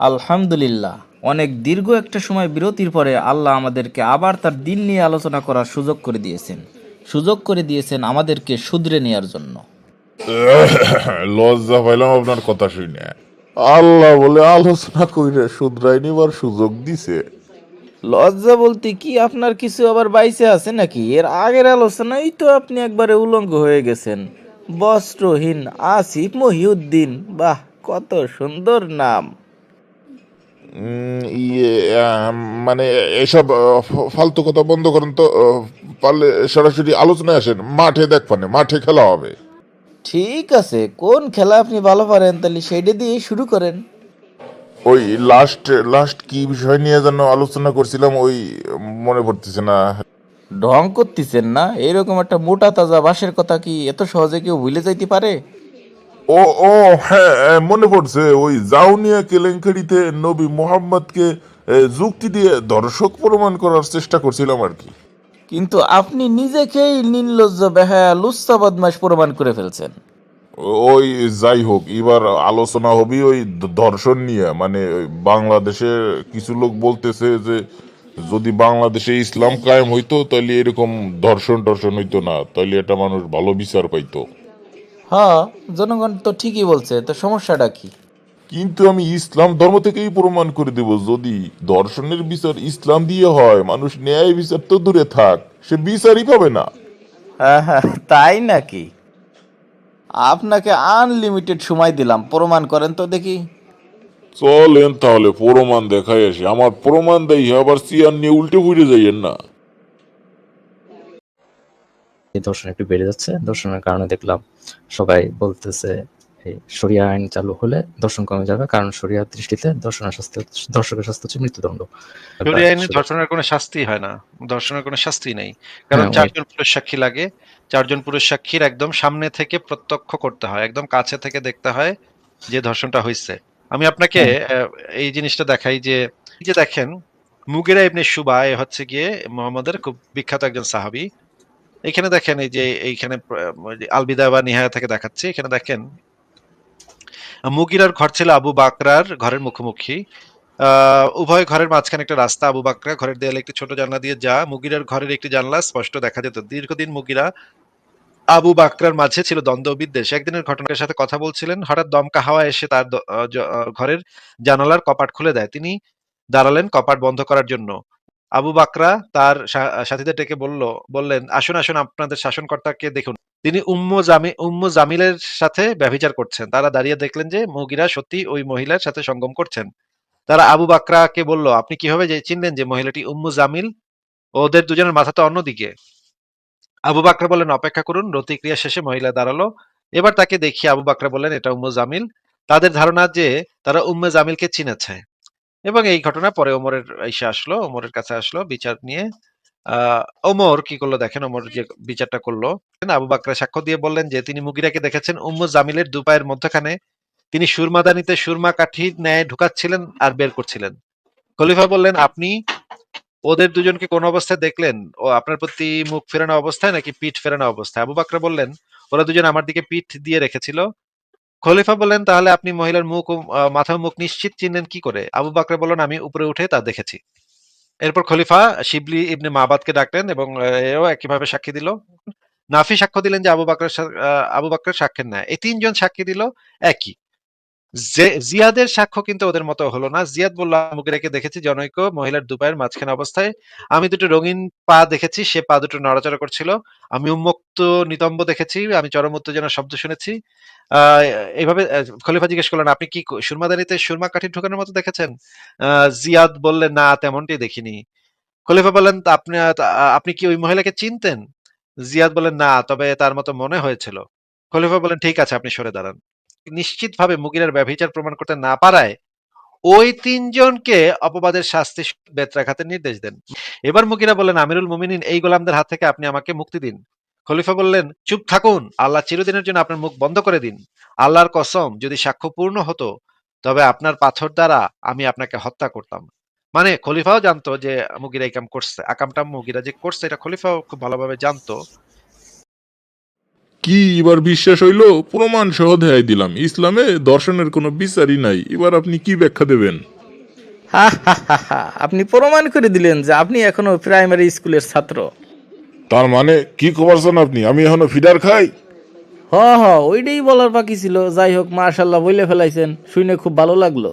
আলহামদুলিল্লাহ, অনেক দীর্ঘ একটা সময় বিরতির পরে আল্লাহ আমাদেরকে আবার তার দিন নিয়ে আলোচনা করার সুযোগ করে দিয়েছেন আমাদেরকে শুধরে নেয়ার জন্য। লজ্জা পাইলাম আপনার কথা শুনে। আল্লাহ বলে আলোচনা কইরে শুধরাই নিবার সুযোগ দিছে। লজ্জা বলতে কি, আপনার কিছু আবার বাইসে আছে নাকি? এর আগের আলোচনায় তো আপনি একবারে উলঙ্গ হয়ে গেছেন। বস্ত্রহীন আসিফ মহিউদ্দিন, বাহ, কত সুন্দর নাম। ইয়ে মানে এসব ফালতু কথা বন্ধ করেন তো। পারলে সরাসরি আলোচনায় আসেন, মাঠে দেখবানে, মাঠে খেলা হবে। ঠিক আছে, কোন খেলা আপনি ভালো পারেন তাহলে সেইটা দিয়ে শুরু করেন। ওই লাস্ট লাস্ট কি বিষয় নিয়ে যেন আলোচনা করছিলাম, ওই মনে পড়তেছে না। ঢং করতেছেন না? এরকম একটা মোটা তাজা বাঁশের কথা কি এত সহজে কেউ ভুলে যাইতে পারে? ও ও হ্যাঁ, মনে পড়ছে। ওই জাউনিয়া কেলেঙ্কারিতে নবী মোহাম্মদকে যুক্তি দিয়ে দর্শক প্রমাণ করার চেষ্টা করছিলাম আর কি। কিন্তু আপনি নিজেকেই নির্লজ্জ, বেহায়া, লুচ্চা, বদমাশ প্রমাণ করে ফেলছেন। ওই যাই হোক, এবার আলোচনা হবে ওই ধর্ষণ নিয়ে। মানে ওই বাংলাদেশে কিছু লোক বলতেছে যে যদি বাংলাদেশে ইসলাম কায়েম হইতো তাহলে এরকম ধর্ষণ টর্ষণ হইতো না, তাহলে এটা মানুষ ভালো বিচার পাইতো। হ্যাঁ, জনগণ তো ঠিকই বলছে, তো সমস্যাটা কি? কিন্তু আমি ইসলাম ধর্ম থেকেই প্রমাণ করে দেব, যদি ধর্ষণের বিচার ইসলাম দিয়ে হয়, মানুষ ন্যায় বিচার তো দূরে থাক, সে বিচারই পাবে না। হ্যাঁ হ্যাঁ, তাই নাকি? আপনাকে আনলিমিটেড সময় দিলাম, প্রমাণ করেন তো দেখি। চলেন তাহলে প্রমাণ দেখাই আসি। আমার প্রমাণ দেই আবার চেয়ার নিয়ে উল্টে পড়ে যাইয়েন না। এই ধর্ষণ একটু বেড়ে যাচ্ছে। ধর্ষণের কারণে দেখলাম সবাই বলতেছে এই শরিয়া আইন চালু হলে ধর্ষণ কমে যাবে, কারণ শরিয়ার দৃষ্টিতে ধর্ষকের শাস্তি হচ্ছে মৃত্যুদণ্ড। শরিয়া আইনে ধর্ষণের কোনো শাস্তি হয় না, ধর্ষণের কোনো শাস্তি নেই, কারণ হ্যাঁ, চারজন পুরুষ সাক্ষী লাগে। চারজন পুরুষ সাক্ষীর একদম সামনে থেকে প্রত্যক্ষ করতে হয়, একদম কাছে থেকে দেখতে হয় যে ধর্ষণটা হয়েছে। আমি আপনাকে এই জিনিসটা দেখাই যে এই যে দেখেন, মুগিরা ইবনে শুবা এ হচ্ছে গিয়ে মুহাম্মদের খুব বিখ্যাত একজন সাহাবী। এখানে দেখেন, এই যে এইখানে আল বিদায়া বা নিহায়া থেকে দেখাচ্ছি, এখানে দেখেন মুগিরার ঘর ছিল আবু বাকরার ঘরের মুখোমুখি। উভয় ঘরের মাঝখানে একটা রাস্তা। আবু বাকরা ঘরের দেয়ালে একটি ছোট জানলা দিয়ে যা, মুগিরার ঘরের একটি জানলা স্পষ্ট দেখা যেত। দীর্ঘদিন মুগিরা আবু বাকরার মাঝে ছিল দ্বন্দ্ব ও বিদ্বেষ। একদিনের ঘটনার সাথে কথা বলছিলেন, হঠাৎ দমকা হাওয়া এসে তার ঘরের জানালার কপাট খুলে দেয়। তিনি দাঁড়ালেন কপাট বন্ধ করার জন্য। আবু বাকরা তার সাথীদের ডেকে বললেন, আসুন আসুন, আপনাদের শাসনকর্তাকে দেখুন, তিনি উম্মু জামিলের সাথে ব্যভিচার করছেন। তারা দাঁড়িয়ে দেখলেন যে মুগিরা সত্যি ওই মহিলার সাথে সঙ্গম করছেন। তারা আবু বাকরাকে বলল, আপনি কিভাবে চিনলেন যে মহিলাটি উম্মু জামিল? ওদের দুজনের মাথা তো অন্যদিকে। আবু বাকরা বললেন, অপেক্ষা করুন। প্রতিক্রিয়া শেষে মহিলা দাঁড়ালো। এবার তাকে দেখিয়ে আবু বাকরা বললেন, এটা উম্মু জামিল। তাদের ধারণা যে তারা উম্মে জামিলকে চিনেছে। এবং এই ঘটনা পরে ওমরের কাছে আসলো বিচার নিয়ে। ওমর কি করলো দেখেন, ওমর যে বিচারটা করলো, আবু বাকরা সাক্ষ্য দিয়ে বললেন যে তিনি মুগিরাকে দেখেছেন উম্মু জামিলের দুপায়ের মধ্যখানে তিনি সুরমাদানিতে সুরমা কাঠির ন্যায় ঢুকাচ্ছিলেন আর বের করছিলেন। খলিফা বললেন, আপনি ওদের দুজনকে কোন অবস্থায় দেখলেন? ও আপনার প্রতি মুখ ফেরানো অবস্থায় নাকি পিঠ ফেরানো অবস্থায়? আবু বাকর বললেন, ওরা দুজন আমার দিকে পিঠ দিয়ে রেখেছিল। খলিফা বললেন, তাহলে আপনি মহিলার মুখ ও মাথা ও মুখ নিশ্চিত চিনলেন কি করে? আবু বাকর বললেন, আমি উপরে উঠে তা দেখেছি। এরপর খলিফা শিবলি ইবনে মাবাদকে ডাকলেন এবং এও একইভাবে সাক্ষী দিল। নাফি সাক্ষ্য দিলেন যে আবু বাকরের সাক্ষ্যের ন্যায়। এই তিনজন সাক্ষী দিল একই। জিয়াদের সাক্ষ্য কিন্তু ওদের মতো হলো না। জিয়াদ বলল, মুগিরাকে দেখেছি জনৈক মহিলার দুপায়ের মাঝখানে অবস্থায়। আমি দুটো রঙিন পা দেখেছি, সে পা দুটো নড়াচড়া করছিল। আমি উন্মুক্ত নিতম্ব দেখেছি, আমি চরম উত্তেজনার শব্দ শুনেছি। আহ এইভাবে খলিফা জিজ্ঞেস করলেন, আপনি কি সুরমাদানিতে সুরমা কাঠি ঢোকানোর মতো দেখেছেন? জিয়াদ বললেন, না, তেমনটি দেখিনি। খলিফা বললেন, আপনি কি ওই মহিলাকে চিনতেন? জিয়াদ বললেন, না, তবে তার মতো মনে হয়েছিল। খলিফা বললেন, ঠিক আছে, আপনি সরে দাঁড়ান। নিশ্চিতভাবে মুগিরার ব্যভিচার প্রমাণ করতে না পারায় ওই তিনজনকে অপবাদের শাস্তি বেত্রাঘাতের নির্দেশ দেন। এবার মুগিরা বললেন, আমিরুল মুমিনিন, এই গোলামদের হাত থেকে আপনি আমাকে মুক্তি দিন। খলিফা বললেন, চুপ থাকুন, আল্লাহ চিরদিনের জন্য আপনার মুখ বন্ধ করে দিন। আল্লাহর কসম, যদি সাক্ষ্য পূর্ণ হতো তবে আপনার পাথর দ্বারা আমি আপনাকে হত্যা করতাম। মানে খলিফাও জানতো যে মুগিরা এই কাম করছে, আকামটা মুগিরা যে করছে এটা খলিফাও খুব ভালোভাবে জানতো। কি এবার বিশ্বাস হইলো? প্রমাণ সহ দেখাই দিলাম, ইসলামে দর্শনের কোনো বিচারই নাই। এবার আপনি কি ব্যাখ্যা দেবেন? হা হা হা হা, আপনি প্রমাণ করে দিলেন যে আপনি এখনো প্রাইমারি স্কুলের ছাত্র। তার মানে কি খবরছেন আপনি, আমি এখনো ফিডার খাই? হ হ, ওইটাই বলার বাকি ছিল। যাই হোক, মাশাল্লাহ বলে ফেলাইছেন, শুনে খুব ভালো লাগলো।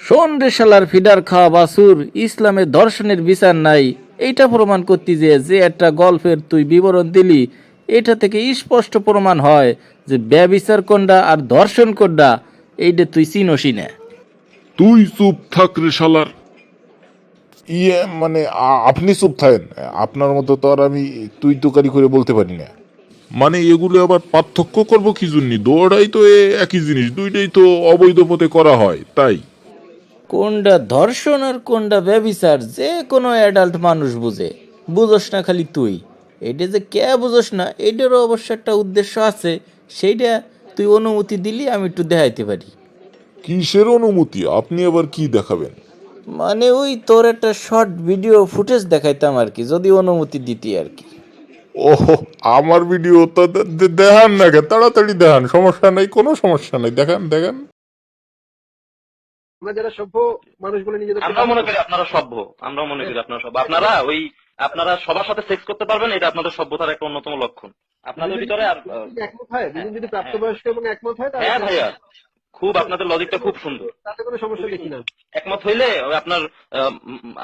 শোন রে শালার ফিডার খাওয়া বাসুর, ইসলামের দর্শনের বিচার নাই এইটা প্রমাণ করতে যে যে একটা গল্পের তুই বিবরণ দিলি, এটা থেকে স্পষ্ট প্রমাণ হয় যে ব্যবিচার কোনটা আর দর্শন কোনটা এইটা তুই চিনসই না। তুই চুপ থাক রে শালার। ইয়ে মানে আপনি চুপ থাকেন, আপনার মতো তো আর আমি তুই তুকারি করে বলতে পারি না। মানে এগুলো আবার পার্থক্য করবো কি জন্য? দৌড়াই তো একই জিনিস, দুইটাই তো অবৈধ পথে করা হয়, তাই। কোনটা ধর্ষণ আর কোনটা ব্যবিচার যে কোনো অ্যাডাল্ট মানুষ বুঝে, বুঝোস না খালি তুই। এটা যে কে বুঝোস না, এটারও অবশ্য একটা উদ্দেশ্য আছে, সেইটা তুই অনুমতি দিলি আমি একটু দেখাইতে পারি। কিসের অনুমতি? আপনি আবার কি দেখাবেন? মানে ওই তোর একটা শর্ট ভিডিও ফুটেজ দেখাইতাম আর কি, যদি অনুমতি দিতি আর কি। ওহো, আমার ভিডিও তো দেখান না কে, তাড়াতাড়ি দেখান, সমস্যা নাই, কোনো সমস্যা নাই, দেখান দেখান। আমরা যারা সভ্য মানুষ বলে নিজেদের আমরা মনে করি আপনারা সভ্য, আমরা মনে করি আপনারা সভ্য। আপনারা সবার সাথে সেক্স করতে পারবেন, এটা আপনাদের সভ্যতার একটা অন্যতম লক্ষণ আপনাদের ভিতরে। আর একমত হয়, দুজন যদি প্রাপ্তবয়স্ক এবং একমত হয় তাহলে হ্যাঁ ভাইয়া, খুব আপনাদের লজিকটা খুব সুন্দর। তাতে কোনো সমস্যা দেখি না। একমত হইলে ওই আপনার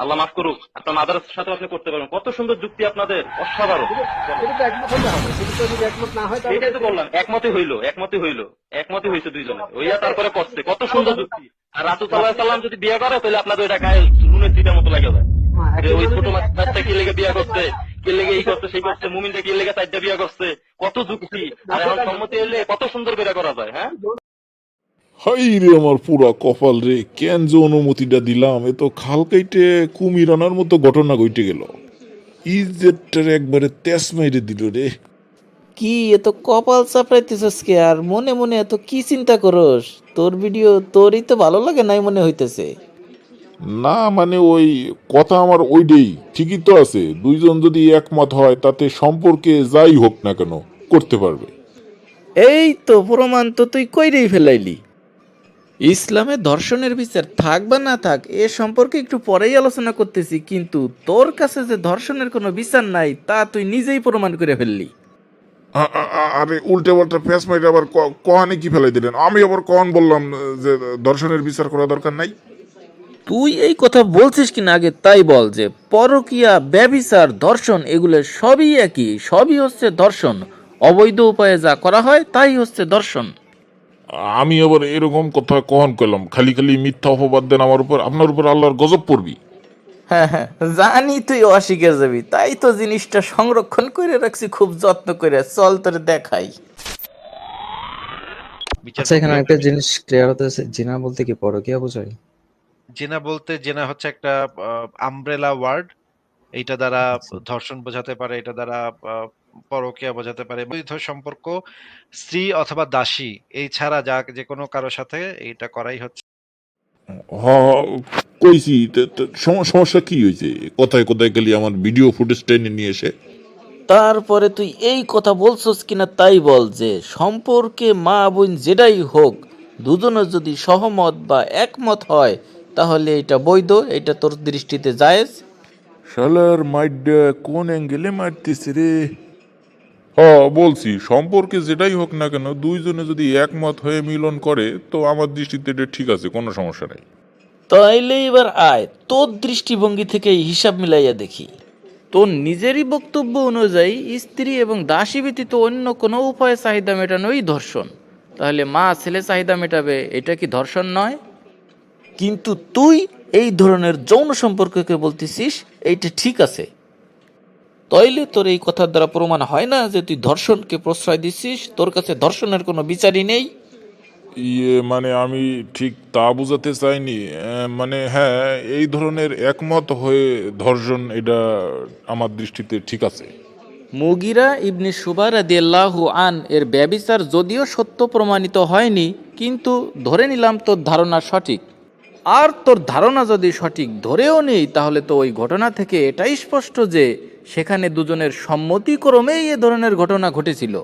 আল্লাহ মাফ করুক, আপনার মাদার সাথে আপনি করতে পারবেন। কত সুন্দর যুক্তি আপনাদের, অসাধারণ। এটা তো একমত হতে হবে, সেটা তো যদি একমত না হয় তাহলে সেটাই তো বললাম, একমতই হইলো দুইজনে, হইয়া তারপরে করছে। কত সুন্দর যুক্তি। আর রাসূল সাল্লাল্লাহু আলাইহি সাল্লাম যদি বিয়ে করে তাহলে আপনাদের ওইটা গায়ে নুনের চিটার মতো লাগে যায়। যে ওই ছোট বাচ্চা কে লেগে বিয়ে করছে, কে লেগে এই করছে সেই করছে, মুমিনটা কে লেগে চারটা বিয়ে করছে, কত যুক্তি। আর এখন সম্মতি হইলে কত সুন্দর করে করা যায়। হ্যাঁ, হাই রে আমার পুরা কপাল রে, কেন যে অনুমতিটা দিলাম, এ তো খাল কাইটে কুমির আনার মতো ঘটনা ঘটে গেল। ইজ্জতটার একবারে তেজ মাইরে দিল রে। কি এত কপাল চাপড়াইতেছস কে, আর মনে মনে এত কি চিন্তা করস? তোর ভিডিও তোরই তো ভালো লাগে নাই মনে হইতেছে। না মানে ওই কথা আমার ওইটাই, ঠিকই তো আছে, দুইজন যদি একমত হয় তাতে সম্পর্কে যাই হোক না কেন করতে পারবে। এই তো প্রমাণ তো তুই কইরেই ফেলাইলি। ইসলামে ধর্ষণের বিচার থাক বা না থাক এ সম্পর্কে একটু পরেই আলোচনা করতেছি, কিন্তু তোর কাছে যে ধর্ষণের কোনো বিচার নাই তা তুই নিজেই প্রমাণ করে ফেললি। আরে উল্টে পাল্টা ফেস মাইরে আবার কহানে কি ফেলাই দিলেন? আমি আবার কখন বললাম যে দর্শনের বিচার করা দরকার নাই? তুই এই কথা বলছিস কিনা আগে তাই বল, যে পরকীয়া, ব্যভিচার, ধর্ষণ এগুলো সবই একই, সবই হচ্ছে ধর্ষণ। অবৈধ উপায়ে যা করা হয় তাই হচ্ছে ধর্ষণ। আমি আবার এরকম কথা কখন করলাম? খালি খালি মিথ্যা অপবাদ দেন আমার উপর, আপনার উপর আল্লাহর গজব পড়বি। হ্যাঁ হ্যাঁ, জানি তুই অস্বীকার যাবি, তাই তো জিনিসটা সংরক্ষণ করে রাখছি খুব যত্ন করে। চল তোর দেখাই। বিচার আচ্ছা, এখানে প্রক্রিয়া। একটা জিনিস ক্লিয়ার হতে হচ্ছে, জিনা বলতে কি পরকীয়া বোঝায়? জেনা বলতে, জেনা হচ্ছে একটা আমব্রেলা ওয়ার্ড। এইটা দ্বারা আচ্ছা। ধর্ষণ বোঝাতে পারে, এটা দ্বারা পরকীয়া বোঝাতে পারে। বৈধ সম্পর্ক স্ত্রী অথবা দাসী এই ছাড়া যা যে কোনো কারোর সাথে এইটা করাই হচ্ছে। হ, কইছি সমস্যা কি হয়েছে? কোথায় কোথায় গেলি আমার ভিডিও ফুটেজ টেনে নিয়ে এসে। তারপরে তুই এই কথা বলছস কিনা তাই বল, যে সম্পর্কে মা বোন যেটাই হোক, দুজনের যদি সহমত বা একমত হয় তাহলে এটা বৈধ, এটা তোর দৃষ্টিতে জায়েজ। শালার মাইডা কোন অ্যাঙ্গেলে মারতেছে রে? বলছি সম্পর্কে যেটাই হোক না কেন দুইজনে যদি একমত হয়ে মিলন করে তো আমার দৃষ্টিতে এটা ঠিক আছে, কোনো সমস্যা নাই। তাইলে এবার আয় তোর দৃষ্টিভঙ্গি থেকে হিসাব মিলাইয়া দেখি। তোর নিজেরই বক্তব্য অনুযায়ী স্ত্রী এবং দাসী ব্যতীত অন্য কোনো উপায়ে চাহিদা মেটানোই ধর্ষণ। তাহলে মা ছেলে চাহিদা মেটাবে, এটা কি ধর্ষণ নয়? কিন্তু তুই এই ধরনের যৌন সম্পর্ককে বলতেছিস এইটা ঠিক আছে। তাইলে তোর এই কথার দ্বারা প্রমাণ হয় না যে তুই ধর্ষণকে প্রশ্রয় দিচ্ছিস, তোর কাছে ধর্ষণের কোনো বিচারই নেই। ইয়ে মানে আমি ঠিক তা বোঝাতে চাইনি, মানে হ্যাঁ এই ধরনের একমত হয়ে ধর্ষণ এটা আমার দৃষ্টিতে ঠিক আছে। মুগিরা ইবনে শুবা রাদিয়াল্লাহু আন এর ব্যভিচার যদিও সত্য প্রমাণিত হয়নি, কিন্তু ধরে নিলাম তোর ধারণা সঠিক। আর তোর ধারণা যদি সঠিক ধরেও নেই, তাহলে তো ওই ঘটনা থেকে এটাই স্পষ্ট যে সেখানে দুজনের সম্মতিক্রমেই এ ধরনের ঘটনা ঘটেছিল।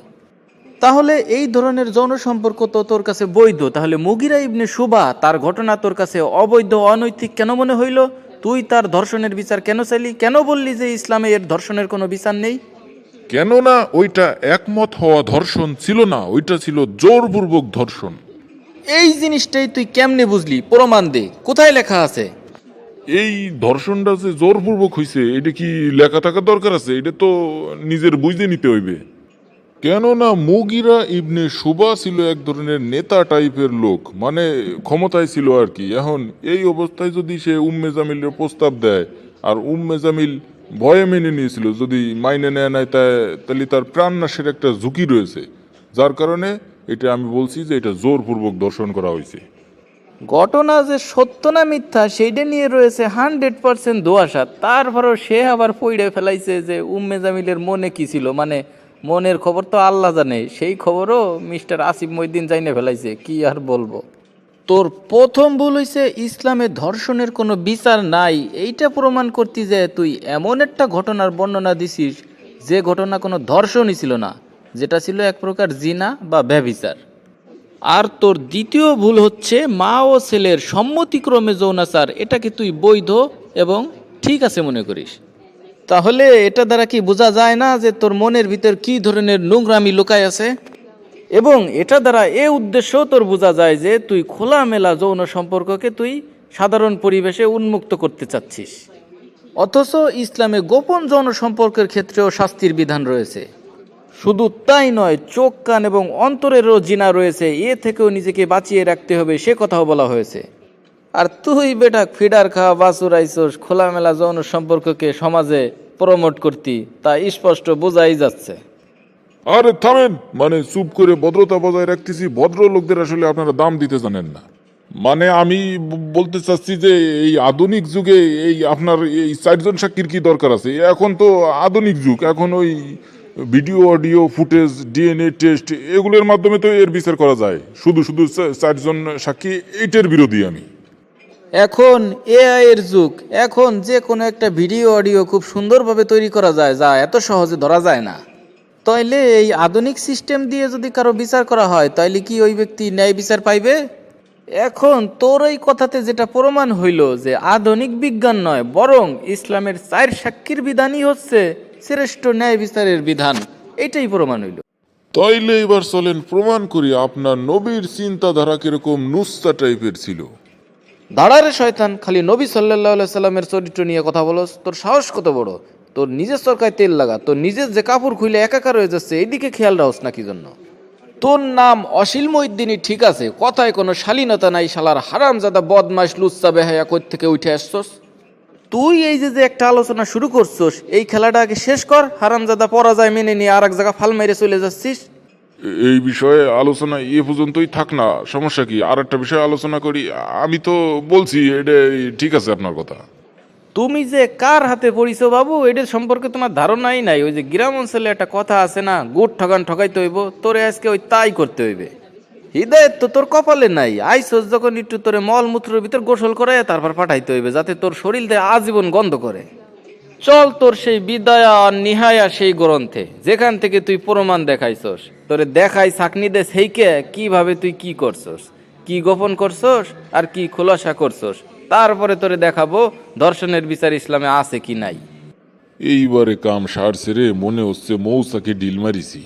তাহলে এই ধরনের যৌন সম্পর্ক তো তোর কাছে বৈধ, তাহলে মুগিরা ইবনে শুবা তার ঘটনা তোর কাছে অবৈধ অনৈতিক কেন মনে হইল? তুই তার ধর্ষণের বিচার কেন চাইলি? কেন বললি যে ইসলামে এর ধর্ষণের কোনো বিচার নেই? কেননা ওইটা একমত হওয়া ধর্ষণ ছিল না, ওইটা ছিল জোরপূর্বক ধর্ষণ। এই জিনিসটাই তুই কেমনে বুঝলি? প্রমাণ দে, কোথায় লেখা আছে? এই ধর্ষণটা যে জোরপূর্বক হইছে এটা কি লেখা থাকার দরকার আছে? এটা তো নিজের বুঝতে নিতে হইবে। কেননা মুগিরা ইবনে শুবা ছিল এক ধরনের নেতা টাইপের লোক, মানে ক্ষমতায় ছিল আর কি। এখন এই অবস্থায় যদি সে উম্মে জামিলের প্রস্তাব দেয়, আর উম্মে জামিল ভয়ে মেনে নিয়েছিল, যদি মাইনে নেয় নাই তাহলে তার প্রাণ নাশের একটা ঝুঁকি রয়েছে, যার কারণে এটা আমি বলছি যে এটা জোরপূর্বক ধর্ষণ করা হয়েছে। ঘটনা যে সত্য না মিথ্যা সেইটা নিয়ে রয়েছে 100% দোয়াশা, তারপরও সে আবার পইড়ে ফেলাইছে যে উম্মে জামিলের মনে কি ছিল, মানে মনের খবর তো আল্লাহ জানে, সেই খবরও মিস্টার আসিফ মহিউদ্দিন জাইনে ফেলাইছে। কি আর বলবো। তোর প্রথম ভুল হইছে ইসলামে ধর্ষণের কোনো বিচার নাই এইটা প্রমাণ করতে যে তুই এমন একটা ঘটনার বর্ণনা দিছিস যে ঘটনা কোনো ধর্ষণই ছিল না, যেটা ছিল এক প্রকার জিনা বা ব্যভিচার। আর তোর দ্বিতীয় ভুল হচ্ছে মা ও ছেলের সম্মতিক্রমে যৌনাচার, এটাকে তুই বৈধ এবং ঠিক আছে মনে করিস। তাহলে এটা দ্বারা কি বোঝা যায় না যে তোর মনের ভিতর কি ধরনের নোংরামি লুকায় আছে? এবং এটা দ্বারা এ উদ্দেশ্য তোর বোঝা যায় যে তুই খোলামেলা যৌন সম্পর্ককে তুই সাধারণ পরিবেশে উন্মুক্ত করতে চাচ্ছিস, অথচ ইসলামে গোপন যৌন সম্পর্কের ক্ষেত্রেও শাস্তির বিধান রয়েছে। শুধু তাই নয়, চোখ কান এবং অন্তরেরও জিনা রয়েছে, এ থেকেও নিজেকে বাঁচিয়ে রাখতে হবে সে কথাও বলা হয়েছে। আর তুই বেটা ফিডার খাওয়া বাসুরাইছস খোলামেলা যৌন সম্পর্ককে সমাজে প্রমোট করতি, তা স্পষ্ট বোঝাই যাচ্ছে। আরে থামেন, মানে চুপ করে ভদ্রতা বজায় রাখতেছি। ভদ্র লোকদের আসলে আপনারা দাম দিতে জানেন না। মানে আমি বলতে চাচ্ছি যে এই আধুনিক যুগে এই আপনার এই 4 জন সাক্ষীর কি দরকার আছে? এখন তো আধুনিক যুগ, এখন ওই video audio footage DNA test এগুলোর মাধ্যমে তো এর বিচার করা যায়। শুধু শুধু 4 জন সাক্ষী, এইটার বিরোধী আমি। এখন এআই এর যুগ, এখন যে কোনো একটা ভিডিও অডিও খুব সুন্দরভাবে তৈরি করা যায়, যা এত সহজে ধরা যায় না। তাইলে এই আধুনিক সিস্টেম দিয়ে যদি কারো বিচার করা হয়, তাইলে কি ওই ব্যক্তি ন্যায় বিচার পাইবে? এখন তোর এই কথাতে যেটা প্রমাণ হইল যে আধুনিক বিজ্ঞান নয়, বরং ইসলামের 4 সাক্ষীর বিধানই হচ্ছে শ্রেষ্ঠ ন্যায় বিচারের বিধান, এটাই প্রমাণ হইল। তাইলে এবার চলেন প্রমাণ করি আপনার নবীর চিন্তাধারা কিরকম নুস্তা টাইপের ছিল। দাঁড়ারে শয়তান, খালি নবী সাল্লাল্লাহু সাল্লামের চরিত্র নিয়ে কথা বলস? তোর সাহস কত বড়? তোর নিজের চরকায় তেল লাগা, তোর নিজের যে কাপড় খুলে একাকার হয়ে যাচ্ছে এইদিকে খেয়াল রাখস না কি জন্য? তোর নাম অশিল মহিউদ্দিনই ঠিক আছে, কথায় কোনো শালীনতা নাই, শালার হারামজাদা বদমাশ লুচ্চা বেহায়া কই থেকে উঠে আসছস তুই? এই যে একটা আলোচনা শুরু করছস, এই খেলাটা আগে শেষ কর। হারামজাদা পরাজয় মেনে নিয়ে আর এক জায়গা ফাল মেরে চলে যাচ্ছিস। এই বিষয়ে আলোচনা এ পর্যন্তই থাক না, সমস্যা কি? আর একটা বিষয়ে আলোচনা করি। আমি তো বলছি এটা ঠিক আছে আপনার কথা। তুমি যে কার হাতে পড়িছো বাবু, এটার সম্পর্কে তোমার ধারণাই নাই। ওই যে গ্রাম অঞ্চলে একটা কথা আছে না, গুড় ঠগান ঠকাইতে হইব, তোরে আজকে ওই তাই করতে হইবে। হৃদয়ের তো তোর কপালে নাই, আইসোস যখন একটু তোরে মলমূত্রের ভিতর গোসল করে তারপর পাঠাইতে হইবে, যাতে তোর শরীর দিয়ে আজীবন গন্ধ করে। চল তোর সেই বিদায়া আর নিহায়া সেই গ্রন্থে, যেখান থেকে তুই প্রমাণ দেখাইছস। তোরে দেখাই ছাকনি দে সেইকে কিভাবে তুই কি করছস, কি গোপন করছস আর কি খোলাসা করছস, তারপরে তোরে দেখাবো ধর্ষণের বিচার ইসলামে আছে কি নাই। এইবারে কাম সারছে রে, মনে হচ্ছে মৌসাকে ডিল মারিছি।